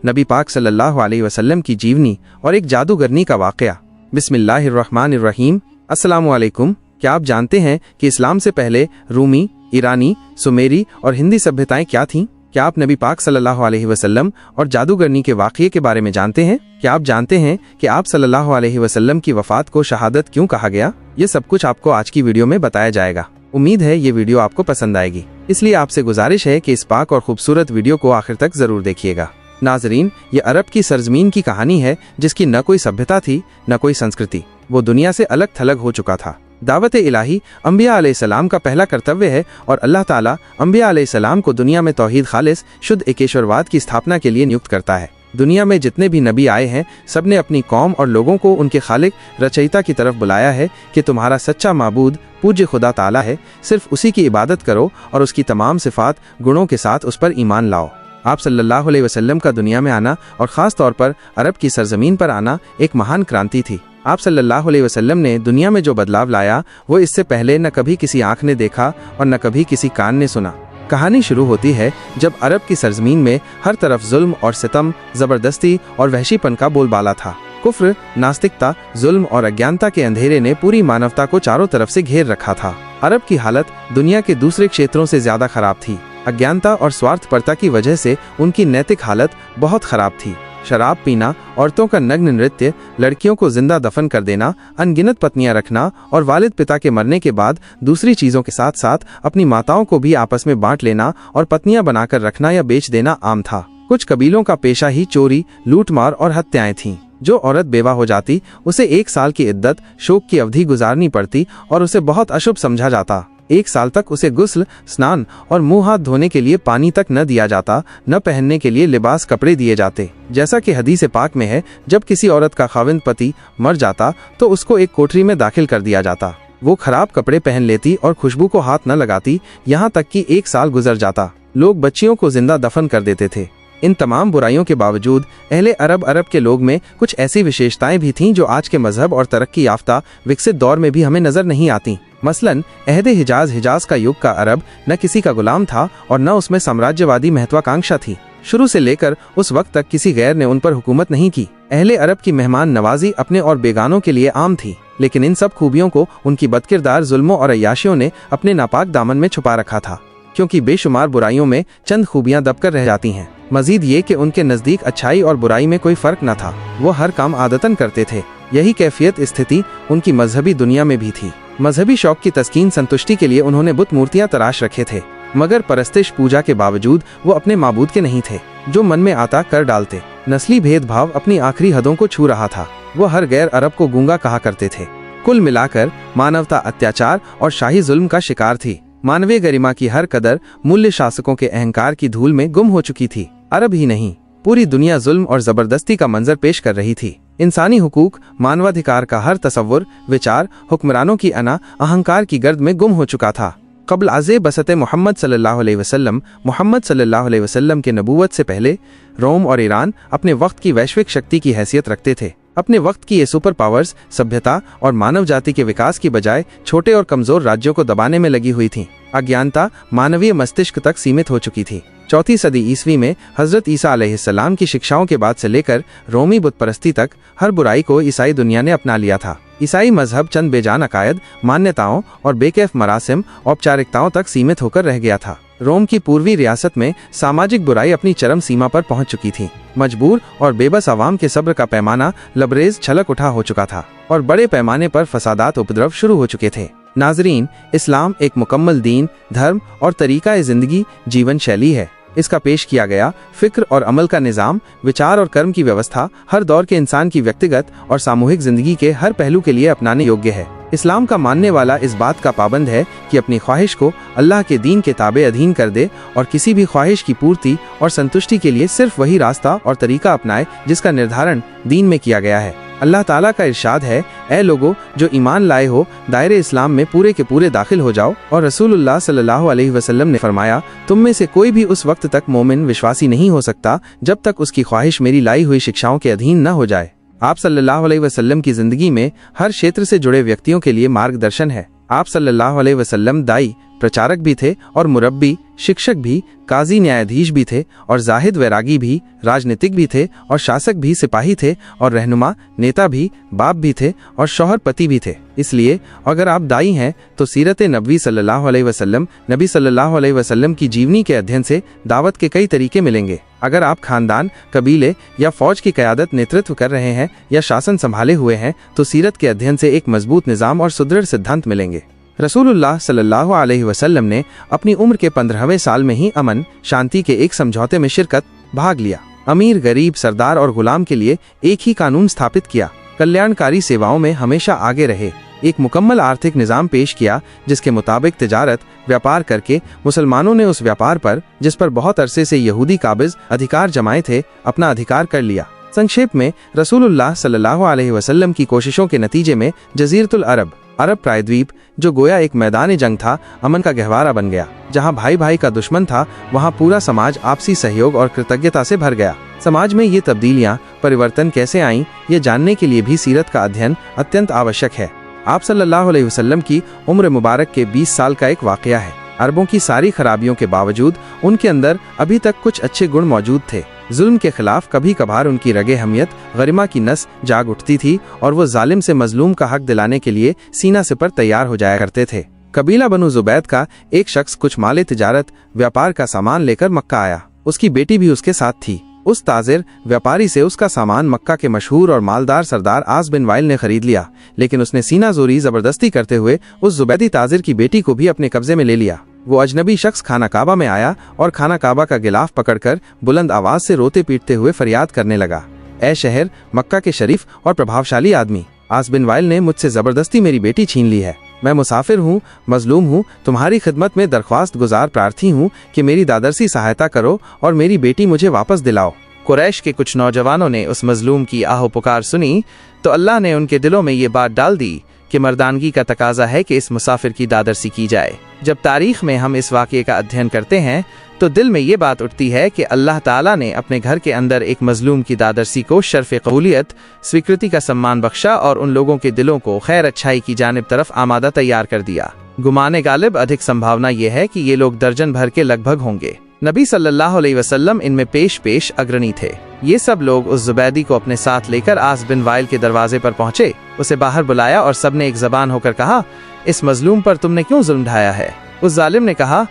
नबी पाक सल्लल्लाहु अलैहि वसल्लम की जीवनी और एक जादूगरनी का वाक़या। बिस्मिल्लाहिर्रहमानिर्रहीम। अस्सलामु अलैकुम। क्या आप जानते हैं कि इस्लाम से पहले रूमी, ईरानी, सुमेरी और हिंदी सभ्यताएं क्या थीं? क्या आप नबी पाक सल्लल्लाहु अलैहि वसल्लम और जादूगरनी के वाक़ये के बारे में जानते हैं? क्या आप जानते हैं कि आप सल्लल्लाहु अलैहि वसल्लम की वफ़ात को शहादत क्यों कहा गया? ये सब कुछ आपको आज की वीडियो में बताया जाएगा। उम्मीद है ये वीडियो आपको पसंद आएगी, इसलिए आपसे गुजारिश है कि इस पाक और खूबसूरत वीडियो को आखिर तक जरूर देखिएगा। नाजरीन, ये अरब की सरजमीन की कहानी है जिसकी न कोई सभ्यता थी न कोई संस्कृति। वो दुनिया से अलग थलग हो चुका था। दावत इलाही अंबिया अलैहिस्सलाम का पहला कर्तव्य है और अल्लाह ताला अंबिया अलैहिस्सलाम को दुनिया में तौहीद खालिस शुद्ध एकेश्वरवाद की स्थापना के लिए नियुक्त करता है। दुनिया में जितने भी नबी आए हैं सब ने अपनी कौम और लोगों को उनके खालिक रचयिता की तरफ बुलाया है कि तुम्हारा सच्चा माबूद पूज्य खुदा ताला है, सिर्फ उसी की इबादत करो और उसकी तमाम सिफात गुणों के साथ उस पर ईमान लाओ। आप सल्लल्लाहु अलैहि वसल्लम का दुनिया में आना और ख़ास तौर पर अरब की सरजमीन पर आना एक महान क्रांति थी। आप सल्लल्लाहु अलैहि वसल्लम ने दुनिया में जो बदलाव लाया वो इससे पहले न कभी किसी आँख ने देखा और न कभी किसी कान ने सुना। कहानी शुरू होती है जब अरब की सरजमीन में हर तरफ जुल्म और सितम, ज़बरदस्ती और वहशीपन का बोलबाला था। कुफ्र, नास्तिकता, जुल्म और अज्ञानता के अंधेरे ने पूरी मानवता को चारों तरफ से घेर रखा था। अरब की हालत दुनिया के दूसरे क्षेत्रों से ज्यादा खराब थी। अज्ञानता और स्वार्थपरता की वजह से उनकी नैतिक हालत बहुत खराब थी। शराब पीना, औरतों का नग्न नृत्य, लड़कियों को जिंदा दफन कर देना, अनगिनत पत्नियां रखना और वालिद पिता के मरने के बाद दूसरी चीजों के साथ साथ अपनी माताओं को भी आपस में बांट लेना और पत्नियां बनाकर रखना या बेच देना आम था। कुछ कबीलों का पेशा ही चोरी, लूटमार और हत्याएं थीं। जो औरत बेवा हो जाती उसे 1 साल की इद्दत, शोक की अवधि गुजारनी पड़ती और उसे बहुत अशुभ समझा जाता। 1 साल तक उसे गुस्ल, स्नान और मुंह हाथ धोने के लिए पानी तक न दिया जाता, न पहनने के लिए लिबास कपड़े दिए जाते। जैसा कि हदीस पाक में है, जब किसी औरत का खाविंद पति मर जाता तो उसको एक कोठरी में दाखिल कर दिया जाता। वो खराब कपड़े पहन लेती और खुशबू को हाथ न लगाती, यहाँ तक कि 1 साल गुजर जाता। लोग बच्चियों को जिंदा दफन कर देते थे। इन तमाम बुराइयों के बावजूद अहले अरब के लोग में कुछ ऐसी विशेषताएं भी थीं जो आज के मजहब और तरक्की याफ्ता विकसित दौर में भी हमें नजर नहीं आती। मसलन अहद हिजाज का युग का अरब न किसी का गुलाम था और न उसमें साम्राज्यवादी महत्वाकांक्षा थी। शुरू से लेकर उस वक्त तक किसी गैर ने उन पर हुकूमत नहीं की। अहले अरब की मेहमान नवाजी अपने और बेगानों के लिए आम थी, लेकिन इन सब खूबियों को उनकी बदकिरदार जुल्मों और अय्याशियों ने अपने नापाक दामन में छुपा रखा था, क्योंकि बेशुमार बुराइयों में चंद खूबियां दबकर रह जाती हैं। मजीद ये कि उनके नजदीक अच्छाई और बुराई में कोई फर्क न था। वो हर काम आदतन करते थे। यही कैफियत स्थिति उनकी मजहबी दुनिया में भी थी। मजहबी शौक की तस्कीन संतुष्टि के लिए उन्होंने बुत मूर्तियां तराश रखे थे, मगर परस्तिश पूजा के बावजूद वो अपने माबूद के नहीं थे। जो मन में आता कर डालते। नस्ली भेदभाव अपनी आखिरी हदों को छू रहा था। वो हर गैर अरब को गूंगा कहा करते थे। कुल मिलाकर मानवता अत्याचार और शाही जुल्म का शिकार थी। मानवीय गरिमा की हर कदर मूल्य शासकों के अहंकार की धूल में गुम हो चुकी थी। अरब ही नहीं, पूरी दुनिया जुल्म और जबरदस्ती का मंजर पेश कर रही थी। इंसानी हुकूक, मानवाधिकार का हर तसव्वुर, विचार हुक्मरानों की अना अहंकार की गर्द में गुम हो चुका था। क़ब्ल अज़े बसत मोहम्मद सल्लल्लाहु अलैहि वसल्लम के नबूवत से पहले रोम और ईरान अपने वक्त की वैश्विक शक्ति की हैसियत रखते थे। अपने वक्त की ये सुपर पावर्स सभ्यता और मानव जाति के विकास की बजाय छोटे और कमजोर राज्यों को दबाने में लगी हुई थीं। अज्ञानता मानवीय मस्तिष्क तक सीमित हो चुकी थी। 4वीं सदी ईस्वी में हजरत ईसा अलैहिस्सलाम की शिक्षाओं के बाद से लेकर रोमी बुत परस्ती तक हर बुराई को ईसाई दुनिया ने अपना लिया था। ईसाई मजहब चंद बेजान अकायद, मान्यताओं और बेकैफ मरासिम, औपचारिकताओं तक सीमित होकर रह गया था। रोम की पूर्वी रियासत में सामाजिक बुराई अपनी चरम सीमा पर पहुंच चुकी थी। मजबूर और बेबस आवाम के सब्र का पैमाना लबरेज छलक उठा हो चुका था और बड़े पैमाने पर फसादात उपद्रव शुरू हो चुके थे। नाजरीन, इस्लाम एक मुकम्मल दीन, धर्म और तरीका जिंदगी जीवन शैली है। इसका पेश किया गया फिक्र और अमल का निज़ाम, विचार और कर्म की व्यवस्था हर दौर के इंसान की व्यक्तिगत और सामूहिक जिंदगी के हर पहलू के लिए अपनाने योग्य है। इस्लाम का मानने वाला इस बात का पाबंद है कि अपनी ख्वाहिश को अल्लाह के दीन के ताबे अधीन कर दे और किसी भी ख्वाहिश की पूर्ति और संतुष्टि के लिए सिर्फ वही रास्ता और तरीका अपनाए जिसका निर्धारण दीन में किया गया है। अल्लाह ताला का इरशाद है, ऐ लोगो जो ईमान लाए हो, दायरे इस्लाम में पूरे के पूरे दाखिल हो जाओ। और रसूलुल्लाह सल्लल्लाहु अलैहि वसल्लम ने फरमाया, तुम में से कोई भी उस वक्त तक मोमिन विश्वासी नहीं हो सकता जब तक उसकी ख्वाहिश मेरी लाई हुई शिक्षाओं के अधीन न हो जाए। आप सल्लल्लाहु अलैहि वसल्लम की जिंदगी में हर क्षेत्र से जुड़े व्यक्तियों के लिए मार्गदर्शन है। आप सल्लल्लाहु अलैहि वसल्लम दाई, प्रचारक भी थे और मुरब्बी, शिक्षक भी, काजी न्यायाधीश भी थे और जाहिद वैरागी भी, राजनीतिक भी थे और शासक भी, सिपाही थे और रहनुमा, नेता भी, बाप भी थे और शौहर पति भी थे। इसलिए अगर आप दाई हैं तो सीरत नबी सल्लल्लाहु अलैहि वसल्लम, नबी सल्लल्लाहु अलैहि वसल्लम की जीवनी के अध्ययन से दावत के कई तरीके मिलेंगे। अगर आप खानदान, कबीले या फौज की क़यादत, नेतृत्व कर रहे हैं या शासन संभाले हुए हैं तो सीरत के अध्ययन से एक मजबूत निज़ाम और सुदृढ़ सिद्धांत मिलेंगे। रसूलुल्लाह सल्लल्लाहु अलैहि वसल्लम ने अपनी उम्र के 15वें साल में ही अमन शांति के एक समझौते में शिरकत भाग लिया। अमीर, गरीब, सरदार और गुलाम के लिए एक ही कानून स्थापित किया। कल्याणकारी सेवाओं में हमेशा आगे रहे। एक मुकम्मल आर्थिक निज़ाम पेश किया जिसके मुताबिक तिजारत, व्यापार करके मुसलमानों ने उस व्यापार पर, जिस पर बहुत अरसे से यहूदी काबिज अधिकार जमाए थे, अपना अधिकार कर लिया। संक्षेप में रसूलुल्लाह सल्लल्लाहु अलैहि वसल्लम की कोशिशों के नतीजे में जजीरतुल अरब, अरब प्रायद्वीप, जो गोया एक मैदान जंग था, अमन का गहवारा बन गया। जहां भाई भाई का दुश्मन था वहां पूरा समाज आपसी सहयोग और कृतज्ञता से भर गया। समाज में ये तब्दीलियां, परिवर्तन कैसे आईं, ये जानने के लिए भी सीरत का अध्ययन अत्यंत आवश्यक है। आप सल्लल्लाहु अलैहि वसल्लम की उम्र मुबारक के 20 साल का एक वाकया है। अरबों की सारी खराबियों के बावजूद उनके अंदर अभी तक कुछ अच्छे गुण मौजूद थे। जुल्म के खिलाफ कभी कभार उनकी रगे हमियत, गरिमा की नस जाग उठती थी और वो जालिम से मजलूम का हक दिलाने के लिए सीना सिपर तैयार हो जाया करते थे। कबीला बनु जुबैद का एक शख्स कुछ माले तिजारत, व्यापार का सामान लेकर मक्का आया। उसकी बेटी भी उसके साथ थी। उस ताजिर व्यापारी से उसका सामान मक्का के मशहूर और मालदार सरदार आस बिन वाइल ने खरीद लिया, लेकिन उसने सीना जोरी जबरदस्ती करते हुए उस जुबैदी ताजिर की बेटी को भी अपने कब्जे में ले लिया। वो अजनबी शख्स खाना काबा में आया और खाना काबा का गिलाफ पकड़कर बुलंद आवाज से रोते पीटते हुए फरियाद करने लगा, ऐ शहर मक्का के शरीफ और प्रभावशाली आदमी, आस बिन वाइल ने मुझसे जबरदस्ती मेरी बेटी छीन ली है। मैं मुसाफिर हूँ, मजलूम हूँ, तुम्हारी खिदमत में दरख्वास्त गुजार प्रार्थी हूँ कि मेरी दादरसी सहायता करो और मेरी बेटी मुझे वापस दिलाओ। कुरैश के कुछ नौजवानों ने उस मजलूम की आहो पुकार सुनी तो अल्लाह ने उनके दिलों में ये बात डाल दी कि मर्दानगी का तकाजा है कि इस मुसाफिर की दादरसी की जाए। जब तारीख में हम इस वाक़ये का अध्ययन करते हैं तो दिल में ये बात उठती है कि अल्लाह ताला ने अपने घर के अंदर एक मजलूम की दादरसी को शर्फ कबूलियत, स्वीकृति का सम्मान बख्शा और उन लोगों के दिलों को खैर अच्छाई की जानिब तरफ आमादा तैयार कर दिया। गुमाने गालिब अधिक संभावना यह है कि ये लोग दर्जन भर के लगभग होंगे। नबी सल्लल्लाहु अलैहि वसल्लम इनमें पेश अग्रणी थे। ये सब लोग उस जुबैदी को अपने साथ लेकर आस बिन वाइल के दरवाजे पर पहुंचे। उसे बाहर बुलाया और सबने एक जबान होकर कहा, इस मजलूम पर तुमने क्यों जुल्म ढाया है? उस जालिम ने कहा,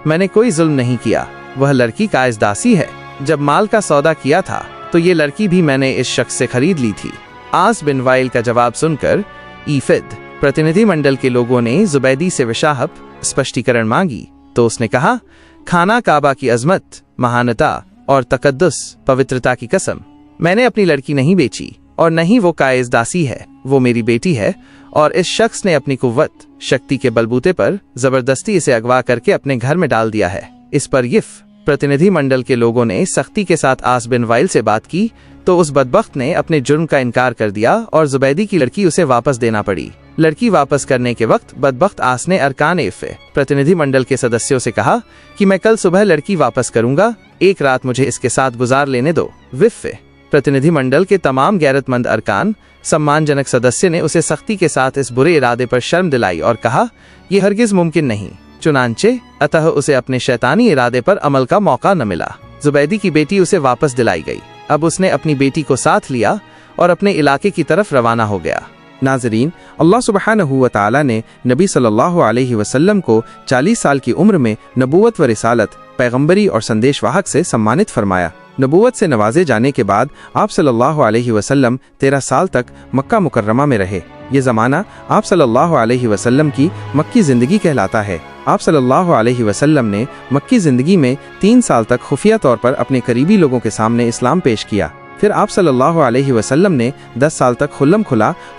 मैंने कोई जुल्म नहीं किया, वह लड़की कायज दासी है। जब माल का सौदा किया था तो ये लड़की भी मैंने इस शख्स से खरीद ली थी। आस बिन वाइल का जवाब सुनकर ईफिद प्रतिनिधि मंडल के लोगों ने जुबैदी से विशाहप स्पष्टीकरण मांगी तो उसने कहा, खाना काबा की अजमत, महानता और तकद्दुस, पवित्रता की कसम, मैंने अपनी लड़की नहीं बेची और न ही वो कायज दासी है, वो मेरी बेटी है और इस शख्स ने अपनी कुव्वत, शक्ति के बलबूते पर जबरदस्ती इसे अगवा करके अपने घर में डाल दिया है। इस पर यिफ प्रतिनिधि मंडल के लोगों ने सख्ती के साथ आस बिन वाइल से बात की तो उस बदबख्त ने अपने जुर्म का इनकार कर दिया और जुबैदी की लड़की उसे वापस देना पड़ी। लड़की वापस करने के वक्त बदबख्त आस ने अरकान इफ़े प्रतिनिधि मंडल के सदस्यों से कहा कि मैं कल सुबह लड़की वापस करूंगा, एक रात मुझे इसके साथ गुजार लेने दो। विफ़े प्रतिनिधि मंडल के तमाम गैरतमंद अरकान, सम्मानजनक सदस्य ने उसे सख्ती के साथ इस बुरे इरादे पर शर्म दिलाई और कहा, यह हरगिज मुमकिन नहीं। चुनांचे अतः उसे अपने शैतानी इरादे पर अमल का मौका न मिला। जुबैदी की बेटी उसे वापस दिलाई गई। अब उसने अपनी बेटी को साथ लिया और अपने इलाके की तरफ रवाना हो गया। नाज़रीन, अल्लाह सुब्हानहू व तआला ने नबी सल्लल्लाहु अलैहि वसल्लम को 40 साल की उम्र में नबूवत व रिसालत, पैगंबरी और संदेशवाहक से सम्मानित फरमाया। नबूवत से नवाजे जाने के बाद आप सल्लल्लाहु अलैहि वसल्लम 13 साल तक मक्का मुकर्रमा में रहे। ये ज़माना आप सल्लल्लाहु अलैहि वसल्लम की मक्की ज़िंदगी कहलाता है। आप सल्लल्लाहु अलैहि वसल्लम ने मक्की ज़िंदगी में 3 साल तक खुफिया तौर पर अपने करीबी लोगों के सामने इस्लाम पेश किया। फिर आप सल्लल्लाहु अलैहि वसल्लम ने 10 साल तक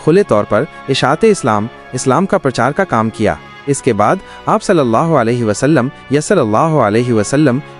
खुले तौर पर इशाअते इस्लाम का प्रचार का काम किया। इसके बाद आप सल्लल्लाहु अलैहि वसल्लम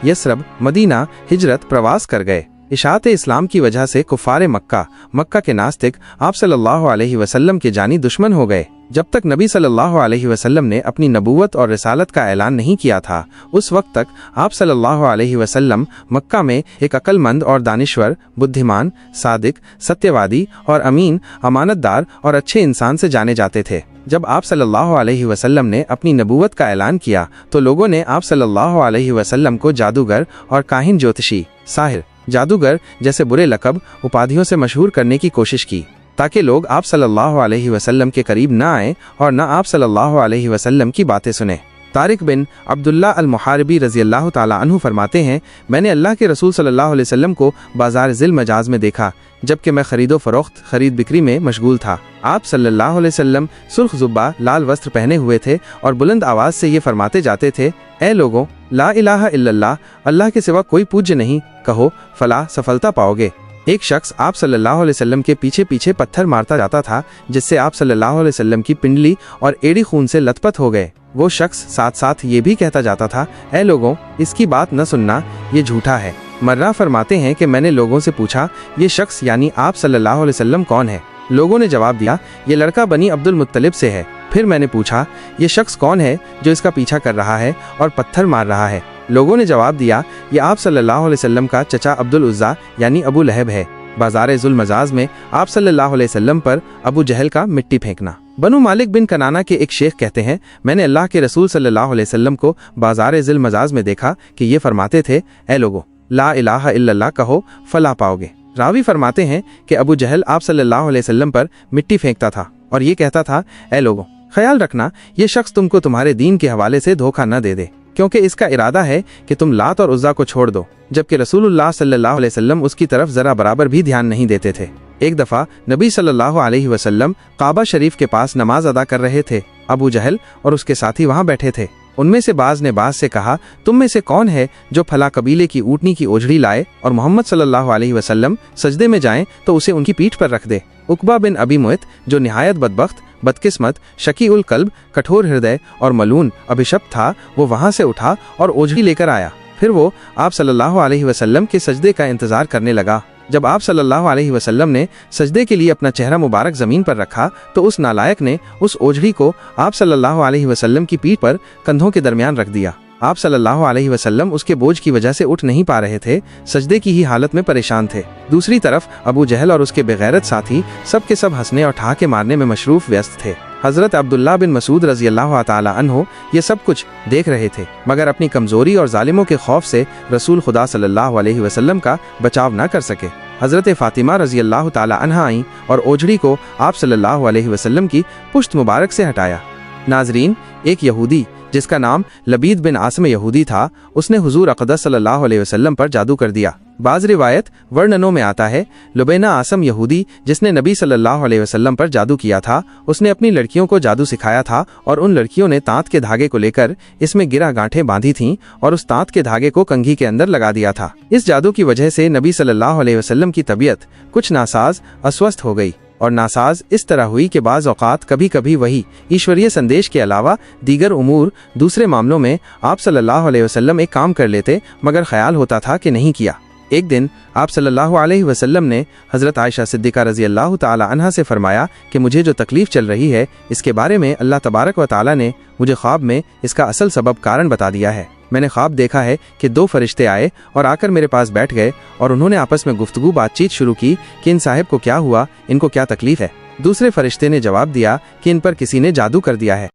यसरब, मदीना हिजरत प्रवास कर गए। इशाअते इस्लाम की वजह से कुफारे मक्का के नास्तिक आप सल्लल्लाहु अलैहि वसल्लम के जानी दुश्मन हो गए। जब तक नबी सल्लल्लाहु अलैहि वसल्लम ने अपनी नबूवत और रिसालत का ऐलान नहीं किया था, उस वक्त तक आप सल्लल्लाहु अलैहि वसल्लम मक्का में एक अक्लमंद और दानिश्वर, बुद्धिमान, सादिक, सत्यवादी और अमीन, अमानतदार और अच्छे इंसान से जाने जाते थे। जब आप सल्लल्लाहु अलैहि वसल्लम ने अपनी नबूवत का ऐलान किया तो लोगों ने आप सल्लल्लाहु अलैहि वसल्लम को जादूगर और काहिन, ज्योतिषी, साहिर, जादूगर जैसे बुरे लक़ब उपाधियों से मशहूर करने की कोशिश की ताकि लोग आप सल्लल्लाहु अलैहि वसल्लम के करीब न आएं और न आप सल्लल्लाहु अलैहि वसल्लम की बातें सुने। तारिक बिन अब्दुल्ला अल-मुहारिबी रज़ियल्लाहु ताला अन्हु फरमाते हैं, मैंने अल्लाह के रसूल सल्लल्लाहु अलैहि वसल्लम को बाजार ज़िल मजाज में देखा जबकि मैं खरीदो फरोख्त, खरीद बिक्री में मशगूल था। आप सल्लल्लाहु अलैहि वसल्लम सुर्ख जुब्बा, लाल वस्त्र पहने हुए थे और बुलंद आवाज़ से ये फरमाते जाते थे, ए लोगों, ला इलाहा इल्लल्लाह, अल्लाह के सिवा कोई पूज्य नहीं, कहो फलाह, सफलता पाओगे। एक शख्स आप सल्लल्लाहु अलैहि वसल्लम के पीछे पीछे पत्थर मारता जाता था जिससे आप सल्लल्लाहु अलैहि वसल्लम की पिंडली और एड़ी खून से लथपथ हो गए। वो शख्स साथ साथ ये भी कहता जाता था, ए लोगों, इसकी बात न सुनना, ये झूठा है। मर्रा फरमाते हैं कि मैंने लोगों से पूछा, ये शख्स यानी आप सल्लल्लाहु अलैहि वसल्लम कौन है? लोगों ने जवाब दिया, ये लड़का बनी अब्दुल मुत्तलिब से है। फिर मैंने पूछा, ये शख्स कौन है जो इसका पीछा कर रहा है और पत्थर मार रहा है? लोगों ने जवाब दिया, ये आप सल्लल्लाहु अलैहि वसल्लम का चचा अब्दुल उज़्ज़ा यानी अबू लहब है। बाज़ार ज़ुल मजाज में आप सल्लल्लाहु अलैहि वसल्लम पर अबू जहल का मिट्टी फेंकना। बनु मालिक बिन कनाना के एक शेख कहते हैं, मैंने अल्लाह के रसूल सल्लल्लाहु अलैहि वसल्लम को बाज़ार ज़ुल मजाज में देखा कि ये फरमाते थे, ए लोगों, ला इलाहा इल्लल्लाह कहो फलाह पाओगे। रावी फरमाते हैं कि अबू जहल आप सल्लल्लाहु अलैहि वसल्लम पर मिट्टी फेंकता था और ये कहता था, ए लोगों, ख्याल रखना ये शख्स तुमको तुम्हारे दीन के हवाले से धोखा न दे दे, क्योंकि इसका इरादा है कि तुम लात और उज़्ज़ा को छोड़ दो, जबकि रसूलुल्लाह सल्लल्लाहु अलैहि वसल्लम उसकी तरफ जरा बराबर भी ध्यान नहीं देते थे। एक दफ़ा नबी सल्लल्लाहु अलैहि वसल्लम काबा शरीफ के पास नमाज अदा कर रहे थे। अबू जहल और उसके साथी वहाँ बैठे थे। उनमें से बाज ने बाज से कहा, तुम में से कौन है जो फला कबीले की ऊँटनी की ओझड़ी लाए और मोहम्मद सल्लल्लाहु अलैहि वसल्लम सजदे में जाएं तो उसे उनकी पीठ पर रख दे। उकबा बिन अबी मुयत, जो निहायत बदबख्त, बदकिस्मत, शकी उल कल्ब, कठोर हृदय और मलून अभिशप्त था, वो वहाँ से उठा और ओझड़ी लेकर आया। फिर वो आप सल्लल्लाहु अलैहि वसल्लम के सजदे का इंतजार करने लगा। जब आप सल्लल्लाहु अलैहि वसल्लम ने सजदे के लिए अपना चेहरा मुबारक ज़मीन पर रखा तो उस नालायक ने उस ओझड़ी को आप सल्लल्लाहु अलैहि वसल्लम की पीठ पर कंधों के दरमियान रख दिया। आप सल्लल्लाहु अलैहि वसल्लम उसके बोझ की वजह से उठ नहीं पा रहे थे, सजदे की ही हालत में परेशान थे। दूसरी तरफ अबू जहल और उसके बेगैरत साथी सब के सब हंसने और ठहाके मारने में मशरूफ व्यस्त थे। हज़रत अब्दुल्ला बिन मसूद रज़ियल्लाहु ताला अन्हु ये सब कुछ देख रहे थे, मगर अपनी कमज़ोरी और जालिमों के खौफ से रसूल खुदा सल्लल्लाहु अलैहि वसल्लम का बचाव न कर सके। हज़रत फ़ातिमा रज़ियल्लाहु ताला अन्हा आईं और ओझड़ी को आप सल्लल्लाहु अलैहि वसल्लम की पुश्त मुबारक से हटाया। नाज़रीन, एक यहूदी जिसका नाम लबीद बिन आसम यहूदी था, उसने हुजूर अक़दस सल्लल्लाहु अलैहि वसल्लम पर जादू कर दिया। बाज़ रिवायत वर्णनों में आता है, लुबैना आसम यहूदी जिसने नबी सल्लल्लाहु अलैहि वसल्लम पर जादू किया था, उसने अपनी लड़कियों को जादू सिखाया था और उन लड़कियों ने तांत के धागे को लेकर इसमें गिरा गांठें बांधी थीं और उस तांत के धागे को कंघी के अंदर लगा दिया था। इस जादू की वजह से नबी सल्लल्लाहु अलैहि वसल्लम की तबीयत कुछ नासाज, अस्वस्थ हो गई और नासाज इस तरह हुई कि बाज़ औक़ात कभी कभी वही ईश्वरीय संदेश के अलावा दीगर उमूर, दूसरे मामलों में आप सल्लल्लाहु अलैहि वसल्लम एक काम कर लेते मगर ख्याल होता था कि नहीं किया। एक दिन आप सल्लल्लाहु अलैहि वसल्लम ने हज़रत आयशा सिद्दीक़ा रज़ियल्लाहु ताला अन्हा से फरमाया कि मुझे जो तकलीफ़ चल रही है इसके बारे में अल्लाह तबारक व ताला ने मुझे ख्वाब में इसका असल सबब कारण बता दिया है। मैंने ख्वाब देखा है कि 2 फरिश्ते आए और आकर मेरे पास बैठ गए और उन्होंने आपस में गुफ्तगू बातचीत शुरू की कि इन साहिब को क्या हुआ, इनको क्या तकलीफ़ है। दूसरे फरिश्ते ने जवाब दिया कि इन पर किसी ने जादू कर दिया है।